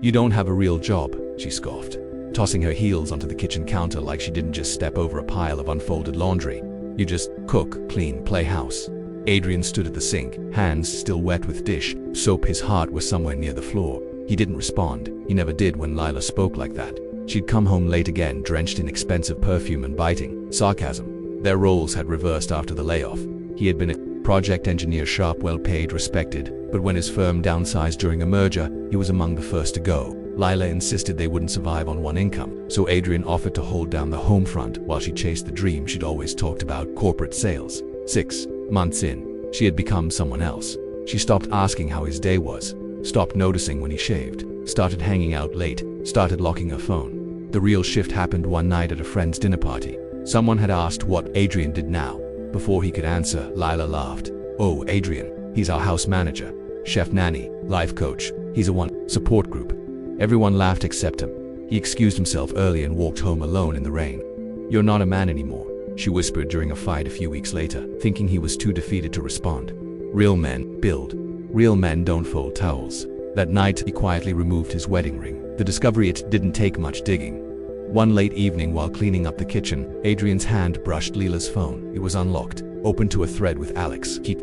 "You don't have a real job," she scoffed, tossing her heels onto the kitchen counter like she didn't just step over a pile of unfolded laundry. "You just cook, clean, play house." Adrian stood at the sink, hands still wet with dish soap. His heart was somewhere near the floor. He didn't respond. He never did when Lila spoke like that. She'd come home late again, drenched in expensive perfume and biting sarcasm. Their roles had reversed after the layoff. He had been a project engineer, sharp, well-paid, respected, but when his firm downsized during a merger, he was among the first to go. Lila insisted they wouldn't survive on one income, so Adrian offered to hold down the home front while she chased the dream she'd always talked about: corporate sales. 6 months in, she had become someone else. She stopped asking how his day was, stopped noticing when he shaved, started hanging out late, started locking her phone. The real shift happened one night at a friend's dinner party. Someone had asked what Adrian did now. Before he could answer, Lila laughed. "Oh, Adrian, he's our house manager, chef, nanny, life coach. He's a one support group." Everyone laughed except him. He excused himself early and walked home alone in the rain. "You're not a man anymore," she whispered during a fight a few weeks later, thinking he was too defeated to respond. "Real men build. Real men don't fold towels." That night, he quietly removed his wedding ring. The discovery: it didn't take much digging. One late evening while cleaning up the kitchen, Adrian's hand brushed Lila's phone. It was unlocked, open to a thread with Alex. He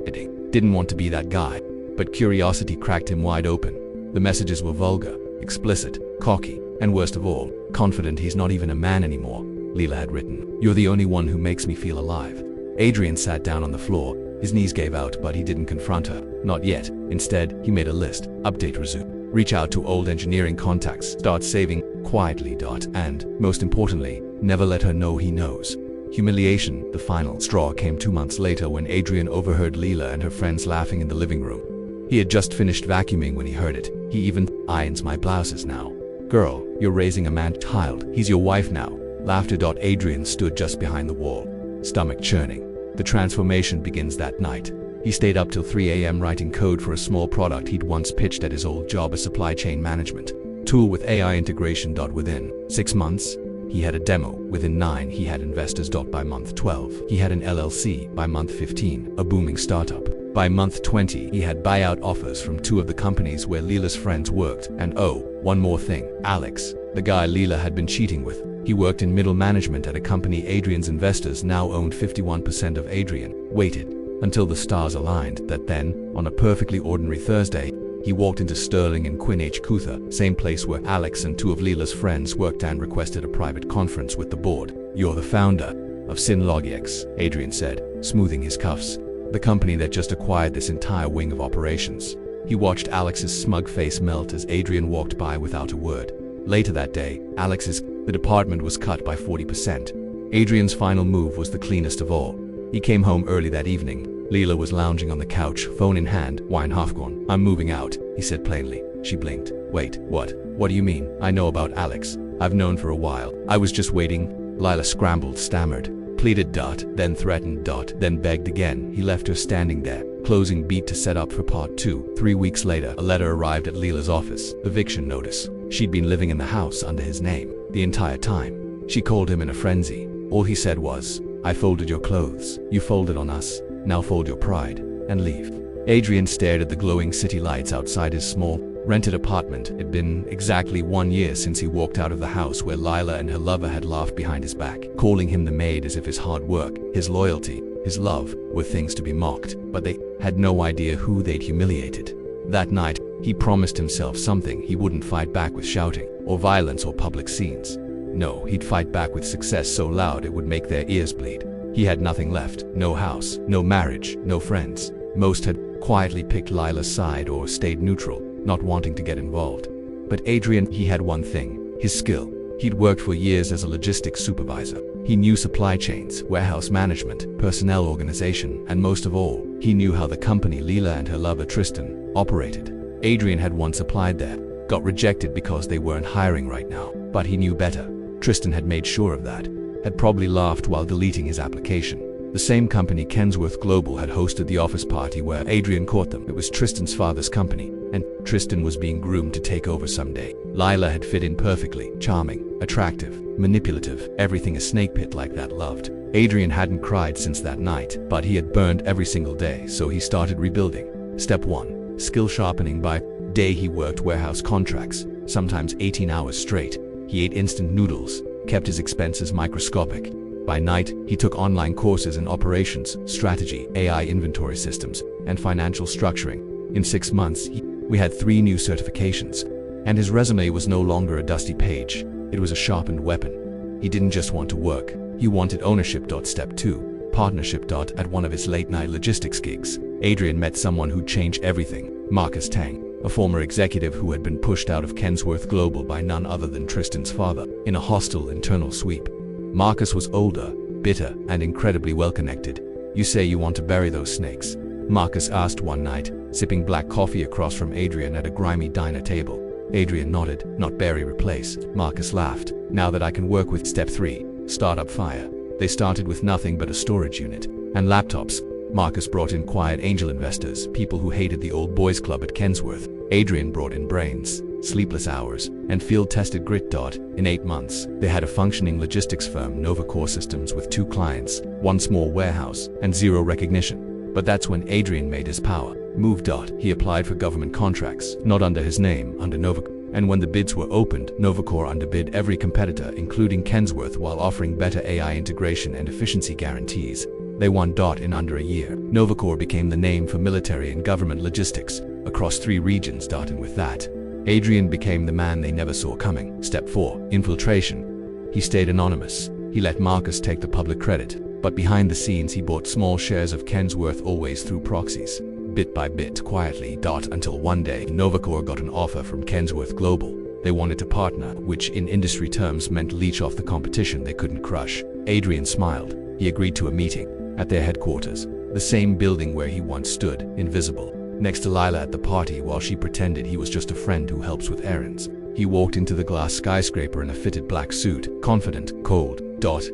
didn't want to be that guy, but curiosity cracked him wide open. The messages were vulgar, explicit, cocky, and worst of all, confident he's not even a man anymore. Lila had written, "You're the only one who makes me feel alive." Adrian sat down on the floor. His knees gave out, but he didn't confront her. Not yet. Instead, he made a list. Update, resume. Reach out to old engineering contacts. Start saving quietly. And, most importantly, never let her know he knows. Humiliation, the final straw, came 2 months later when Adrian overheard Lila and her friends laughing in the living room. He had just finished vacuuming when he heard it. "He even irons my blouses now." "Girl, you're raising a man-child. He's your wife now." Laughter. Adrian stood just behind the wall, stomach churning. The transformation begins that night. He stayed up till 3 a.m. writing code for a small product he'd once pitched at his old job, a supply chain management tool with AI integration. Within 6 months, he had a demo. Within 9, he had investors. By month 12, he had an LLC. By month 15, a booming startup. By month 20, he had buyout offers from 2 of the companies where Lila's friends worked. And oh, one more thing. Alex, the guy Lila had been cheating with. He worked in middle management at a company Adrian's investors now owned 51% of. Adrian waited until the stars aligned. Then, on a perfectly ordinary Thursday, he walked into Sterling and Quinn H. Cuther, same place where Alex and 2 of Lila's friends worked, and requested a private conference with the board. "You're the founder of Synlogix," Adrian said, smoothing his cuffs. "The company that just acquired this entire wing of operations." He watched Alex's smug face melt as Adrian walked by without a word. Later that day, the department was cut by 40%. Adrian's final move was the cleanest of all. He came home early that evening. Lila was lounging on the couch, phone in hand, wine half gone. "I'm moving out," he said plainly. She blinked. "Wait, what? What do you mean?" "I know about Alex. I've known for a while. I was just waiting." Lila scrambled, stammered, pleaded, then threatened, then begged again. He left her standing there, closing beat to set up for part 2. 3 weeks later, a letter arrived at Lila's office. Eviction notice. She'd been living in the house under his name the entire time. She called him in a frenzy. All he said was, "I folded your clothes. You folded on us. Now fold your pride and leave." Adrian stared at the glowing city lights outside his small, rented apartment. It had been exactly 1 year since he walked out of the house where Lila and her lover had laughed behind his back, calling him the maid as if his hard work, his loyalty, his love were things to be mocked. But they had no idea who they'd humiliated. That night, he promised himself something: he wouldn't fight back with shouting, or violence, or public scenes. No, he'd fight back with success so loud it would make their ears bleed. He had nothing left. No house, no marriage, no friends. Most had quietly picked Lila's side or stayed neutral, not wanting to get involved. But Adrian, he had one thing: his skill. He'd worked for years as a logistics supervisor. He knew supply chains, warehouse management, personnel organization, and most of all, he knew how the company Lila and her lover Tristan operated. Adrian had once applied there, got rejected because they weren't hiring right now, but he knew better. Tristan had made sure of that, had probably laughed while deleting his application. The same company, Kensworth Global, had hosted the office party where Adrian caught them. It was Tristan's father's company, and Tristan was being groomed to take over someday. Lila had fit in perfectly, charming, attractive, manipulative, everything a snake pit like that loved. Adrian hadn't cried since that night, but he had burned every single day, so he started rebuilding. Step 1. Skill sharpening. By day he worked warehouse contracts, sometimes 18 hours straight. He ate instant noodles, kept his expenses microscopic. By night, he took online courses in operations, strategy, AI inventory systems, and financial structuring. In 6 months, we had 3 new certifications, and his resume was no longer a dusty page. It was a sharpened weapon. He didn't just want to work, he wanted ownership. Step 2. Partnership. At one of his late-night logistics gigs, Adrian met someone who'd change everything, Marcus Tang, a former executive who had been pushed out of Kensworth Global by none other than Tristan's father, in a hostile internal sweep. Marcus was older, bitter, and incredibly well-connected. "You say you want to bury those snakes?" Marcus asked one night, sipping black coffee across from Adrian at a grimy diner table. Adrian nodded. "Not bury, replace." Marcus laughed. "Now that I can work with." Step 3. Startup fire. They started with nothing but a storage unit and laptops. Marcus brought in quiet angel investors, people who hated the old boys club at Kensworth. Adrian brought in brains, sleepless hours, and field-tested grit. In 8 months, they had a functioning logistics firm, Novacore Systems, with 2 clients, 1 small warehouse, and 0 recognition. But that's when Adrian made his power move. He applied for government contracts, not under his name, under Novacore. And when the bids were opened, Novacore underbid every competitor, including Kensworth, while offering better AI integration and efficiency guarantees. They won. In under a year, Novacore became the name for military and government logistics across 3 regions. And with that, Adrian became the man they never saw coming. Step 4. Infiltration. He stayed anonymous. He let Marcus take the public credit, but behind the scenes he bought small shares of Kensworth, always through proxies, bit by bit, quietly. Until one day, Novacore got an offer from Kensworth Global. They wanted to partner, which in industry terms meant leech off the competition they couldn't crush. Adrian smiled. He agreed to a meeting at their headquarters, the same building where he once stood, invisible, next to Lila at the party, while she pretended he was just a friend who helps with errands. He walked into the glass skyscraper in a fitted black suit, confident, cold.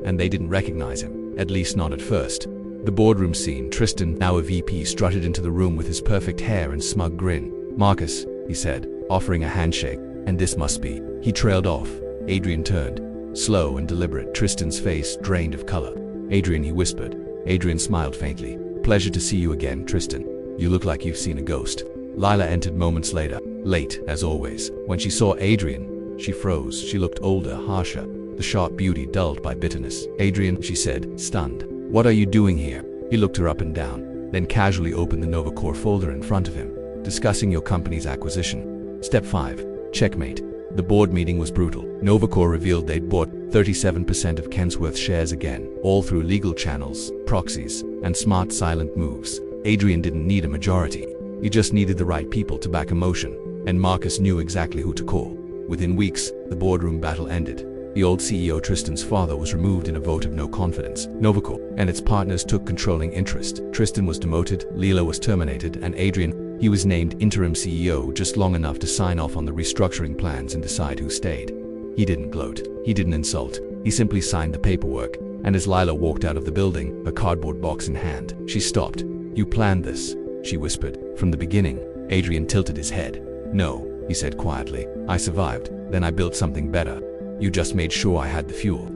And they didn't recognize him, at least not at first. The boardroom scene. Tristan, now a VP, strutted into the room with his perfect hair and smug grin. "Marcus," he said, offering a handshake, "and this must be." He trailed off. Adrian turned, slow and deliberate, Tristan's face drained of color. "Adrian," he whispered. Adrian smiled faintly. "Pleasure to see you again, Tristan. You look like you've seen a ghost." Lila entered moments later, late, as always. When she saw Adrian, she froze. She looked older, harsher, the sharp beauty dulled by bitterness. "Adrian," she said, stunned. "What are you doing here?" He looked her up and down, then casually opened the Novacore folder in front of him. "Discussing your company's acquisition." Step 5. Checkmate. The board meeting was brutal. Novacore revealed they'd bought 37% of Kensworth shares again, all through legal channels, proxies, and smart silent moves. Adrian didn't need a majority. He just needed the right people to back a motion, and Marcus knew exactly who to call. Within weeks, the boardroom battle ended. The old CEO, Tristan's father, was removed in a vote of no confidence. Novacore and its partners took controlling interest. Tristan was demoted, Lila was terminated, and Adrian, he was named interim CEO just long enough to sign off on the restructuring plans and decide who stayed. He didn't gloat. He didn't insult. He simply signed the paperwork. And as Lila walked out of the building, a cardboard box in hand, she stopped. "You planned this," she whispered. "From the beginning." Adrian tilted his head. "No," he said quietly. "I survived. Then I built something better. You just made sure I had the fuel."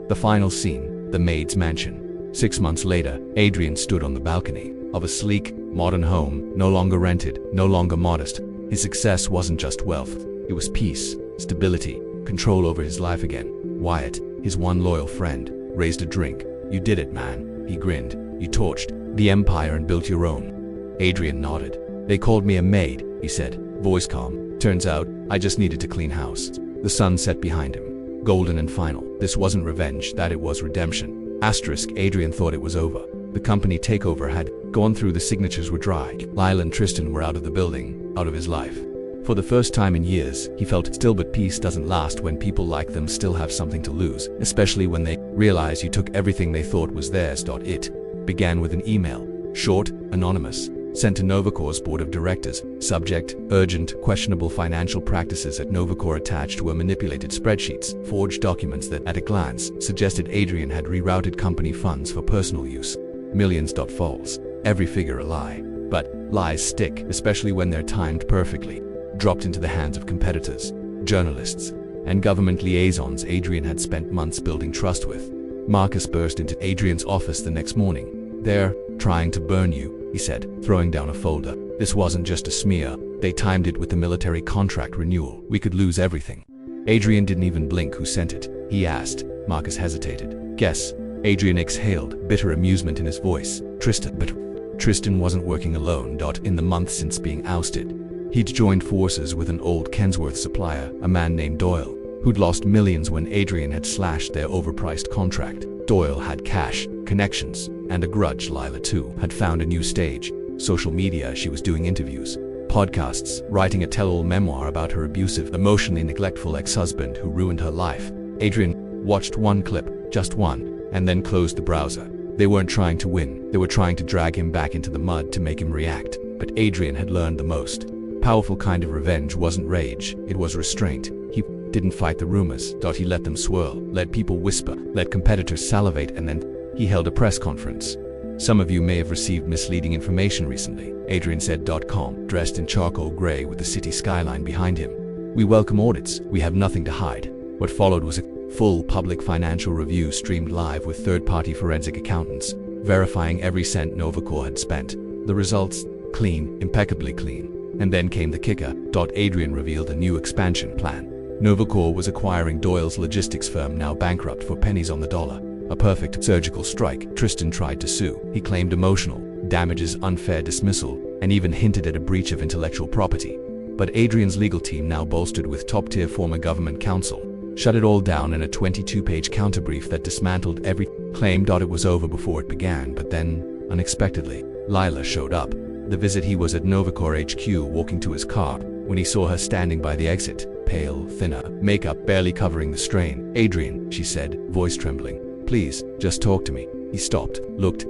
The final scene, the maid's mansion. 6 months later, Adrian stood on the balcony of a sleek, modern home, no longer rented, no longer modest. His success wasn't just wealth. It was peace, stability, control over his life again. Wyatt, his one loyal friend, raised a drink. "You did it, man," he grinned. "You torched the empire and built your own." Adrian nodded. "They called me a maid," he said, voice calm. "Turns out, I just needed to clean house." The sun set behind him, golden and final. This wasn't revenge, that it was redemption. Adrian thought it was over. The company takeover had gone through, the signatures were dry. Lila and Tristan were out of the building, out of his life. For the first time in years, he felt still, but peace doesn't last when people like them still have something to lose, especially when they realize you took everything they thought was theirs. It began with an email, short, anonymous, sent to Novacore's board of directors. Subject: urgent, questionable financial practices at Novacore. Attached were manipulated spreadsheets, forged documents that, at a glance, suggested Adrian had rerouted company funds for personal use. Millions. False. Every figure a lie. But lies stick, especially when they're timed perfectly. Dropped into the hands of competitors, journalists, and government liaisons Adrian had spent months building trust with. Marcus burst into Adrian's office the next morning. "They're trying to burn you," he said, throwing down a folder. This wasn't just a smear. They timed it with the military contract renewal. We could lose everything. Adrian didn't even blink. Who sent it? He asked. Marcus hesitated. Guess. Adrian exhaled, bitter amusement in his voice. Tristan. But Tristan wasn't working alone. In the month since being ousted, he'd joined forces with an old Kensworth supplier, a man named Doyle, who'd lost millions when Adrian had slashed their overpriced contract. Doyle had cash, connections, and a grudge. Lila, too, had found a new stage. Social media. She was doing interviews, podcasts, writing a tell-all memoir about her abusive, emotionally neglectful ex-husband who ruined her life. Adrian watched one clip, just one, and then closed the browser. They weren't trying to win. They were trying to drag him back into the mud to make him react. But Adrian had learned the most powerful kind of revenge wasn't rage, it was restraint. He didn't fight the rumors. He let them swirl, let people whisper, let competitors salivate, and then he held a press conference. Some of you may have received misleading information recently, Adrian said. Calm, dressed in charcoal gray with the city skyline behind him. We welcome audits. We have nothing to hide. What followed was a full public financial review streamed live with third-party forensic accountants, verifying every cent Novacor had spent. The results, clean, impeccably clean. And then came the kicker. Adrian revealed a new expansion plan. Novacor was acquiring Doyle's logistics firm, now bankrupt, for pennies on the dollar. A perfect surgical strike. Tristan tried to sue. He claimed emotional damages, unfair dismissal, and even hinted at a breach of intellectual property. But Adrian's legal team, now bolstered with top-tier former government counsel, shut it all down in a 22-page counterbrief that dismantled every claim. It was over before it began, but then, unexpectedly, Lila showed up. The visit. He was at Novacor HQ walking to his car when he saw her standing by the exit, pale, thinner, makeup barely covering the strain. Adrian, she said, voice trembling. Please, just talk to me. He stopped, looked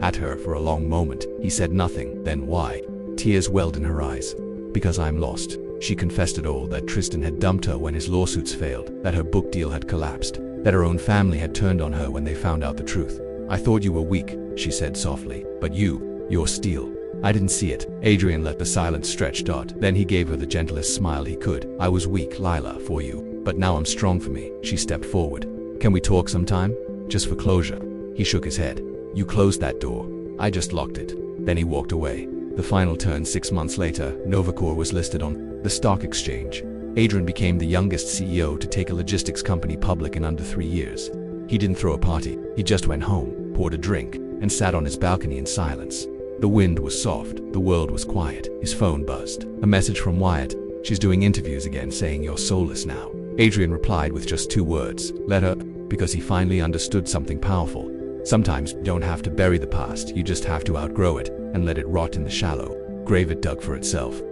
at her for a long moment. He said nothing. Then why? Tears welled in her eyes. Because I'm lost. She confessed it all, that Tristan had dumped her when his lawsuits failed, that her book deal had collapsed, that her own family had turned on her when they found out the truth. I thought you were weak, she said softly, but you're steel. I didn't see it. Adrian let the silence stretch. Then he gave her the gentlest smile he could. I was weak, Lila, for you, but now I'm strong for me. She stepped forward. Can we talk sometime? Just for closure. He shook his head. You closed that door. I just locked it. Then he walked away. The final turn. 6 months later, Novacor was listed on the stock exchange. Adrian became the youngest CEO to take a logistics company public in under 3 years. He didn't throw a party. He just went home, poured a drink, and sat on his balcony in silence. The wind was soft. The world was quiet. His phone buzzed. A message from Wyatt. She's doing interviews again, saying you're soulless now. Adrian replied with just 2 words. Let her, because he finally understood something powerful. Sometimes you don't have to bury the past, you just have to outgrow it and let it rot in the shallow grave it dug for itself.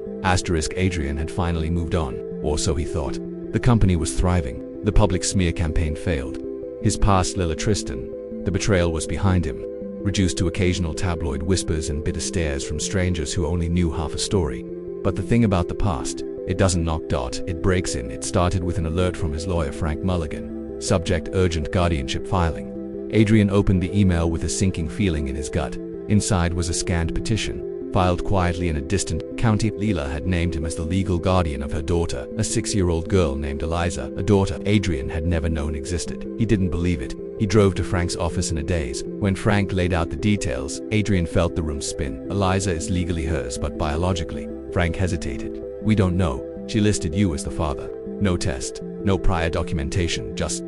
Adrian had finally moved on, or so he thought. The company was thriving. The public smear campaign failed. His past, Lila, Tristan, the betrayal was behind him, reduced to occasional tabloid whispers and bitter stares from strangers who only knew half a story. But the thing about the past, it doesn't knock. It breaks in. It started with an alert from his lawyer, Frank Mulligan. Subject: urgent guardianship filing. Adrian opened the email with a sinking feeling in his gut. Inside was a scanned petition, filed quietly in a distant county. Lila had named him as the legal guardian of her daughter, a 6-year-old girl named Eliza, a daughter Adrian had never known existed. He didn't believe it. He drove to Frank's office in a daze. When Frank laid out the details, Adrian felt the room spin. Eliza is legally hers, but biologically. Frank hesitated. We don't know. She listed you as the father. No test, no prior documentation, just ...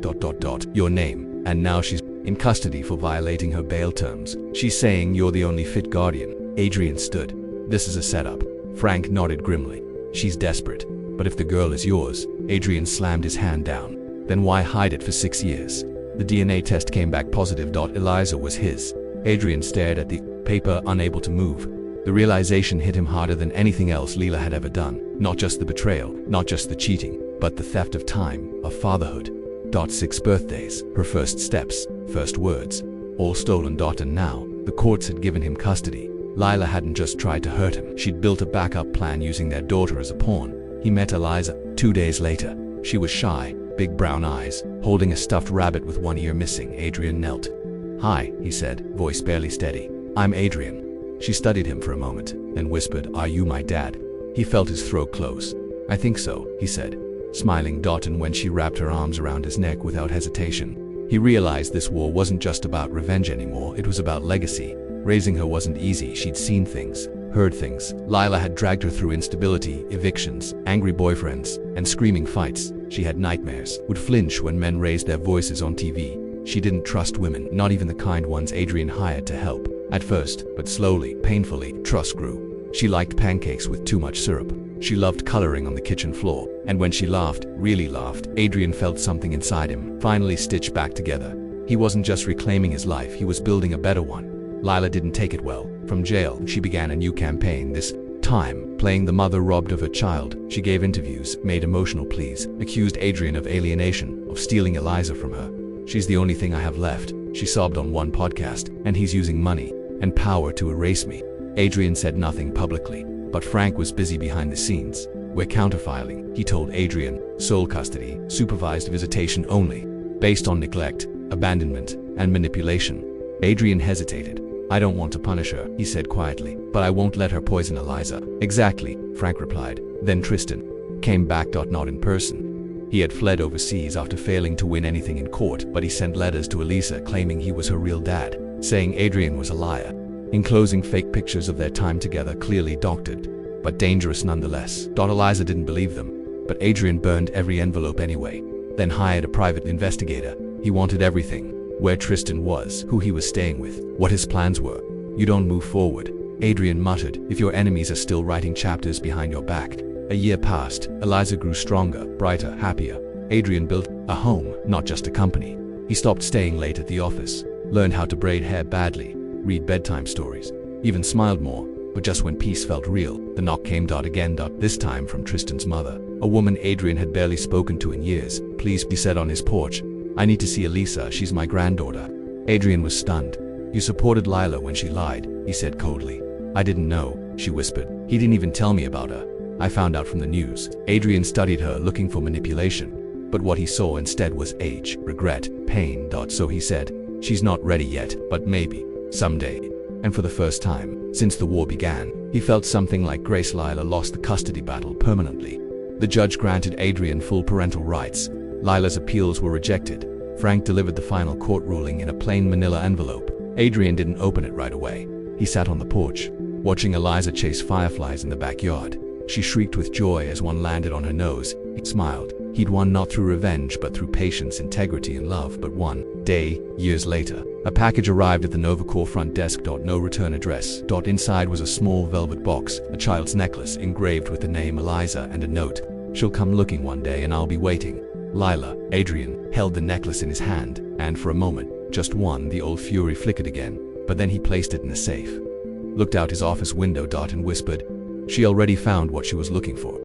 your name. And now she's in custody for violating her bail terms. She's saying you're the only fit guardian. Adrian stood. This is a setup. Frank nodded grimly. She's desperate. But if the girl is yours, Adrian slammed his hand down. Then why hide it for 6 years? The DNA test came back positive. Eliza was his. Adrian stared at the paper, unable to move. The realization hit him harder than anything else Lila had ever done. Not just the betrayal, not just the cheating, but the theft of time, of fatherhood. 6 birthdays, her first steps, first words, all stolen. And now, the courts had given him custody. Lila hadn't just tried to hurt him. She'd built a backup plan using their daughter as a pawn. He met Eliza 2 days later. She was shy, big brown eyes, holding a stuffed rabbit with one ear missing. Adrian knelt. Hi, he said, voice barely steady. I'm Adrian. She studied him for a moment, then whispered, Are you my dad? He felt his throat close. I think so, he said, smiling. And when she wrapped her arms around his neck without hesitation, he realized this war wasn't just about revenge anymore. It was about legacy. Raising her wasn't easy. She'd seen things. heard things. Lila had dragged her through instability, evictions, angry boyfriends, and screaming fights. She had nightmares, would flinch when men raised their voices on TV. She didn't trust women, not even the kind ones Adrian hired to help. At first, but slowly, painfully, trust grew. She liked pancakes with too much syrup. She loved coloring on the kitchen floor. And when she laughed, really laughed, Adrian felt something inside him finally stitched back together. He wasn't just reclaiming his life, he was building a better one. Lila didn't take it well. From jail, she began a new campaign, this time playing the mother robbed of her child. She gave interviews, made emotional pleas, accused Adrian of alienation, of stealing Eliza from her. "She's the only thing I have left," she sobbed on one podcast, "and he's using money and power to erase me." Adrian said nothing publicly, but Frank was busy behind the scenes. "We're counterfiling," he told Adrian. "Sole custody, supervised visitation only, based on neglect, abandonment, and manipulation." Adrian hesitated. "I don't want to punish her," he said quietly, "but I won't let her poison Eliza." "Exactly," Frank replied. Then Tristan came back, not in person. He had fled overseas after failing to win anything in court, but he sent letters to Elisa claiming he was her real dad, saying Adrian was a liar, enclosing fake pictures of their time together clearly doctored, but dangerous nonetheless. Eliza didn't believe them, but Adrian burned every envelope anyway, then hired a private investigator. He wanted everything: where Tristan was, who he was staying with, what his plans were. "You don't move forward," Adrian muttered, "if your enemies are still writing chapters behind your back." A year passed. Eliza grew stronger, brighter, happier. Adrian built a home, not just a company. He stopped staying late at the office, learned how to braid hair badly, read bedtime stories, even smiled more. But just when peace felt real, the knock came again, this time from Tristan's mother, a woman Adrian had barely spoken to in years. "Please," he said on his porch, "I need to see Elisa, she's my granddaughter." Adrian was stunned. "You supported Lila when she lied," he said coldly. "I didn't know," she whispered. "He didn't even tell me about her. I found out from the news." Adrian studied her, looking for manipulation. But what he saw instead was age, regret, pain. So he said, "She's not ready yet, but maybe, someday." And for the first time since the war began, he felt something like grace. Lila lost the custody battle permanently. The judge granted Adrian full parental rights. Lila's appeals were rejected. Frank delivered the final court ruling in a plain manila envelope. Adrian didn't open it right away. He sat on the porch, watching Eliza chase fireflies in the backyard. She shrieked with joy as one landed on her nose. He smiled. He'd won not through revenge but through patience, integrity, and love. But one day, years later, a package arrived at the Novacore front desk. No return address. Inside was a small velvet box, a child's necklace engraved with the name Eliza and a note: "She'll come looking one day and I'll be waiting. Lila." Adrian held the necklace in his hand, and for a moment, just one, the old fury flickered again. But then he placed it in a safe, looked out his office window, and whispered, "She already found what she was looking for."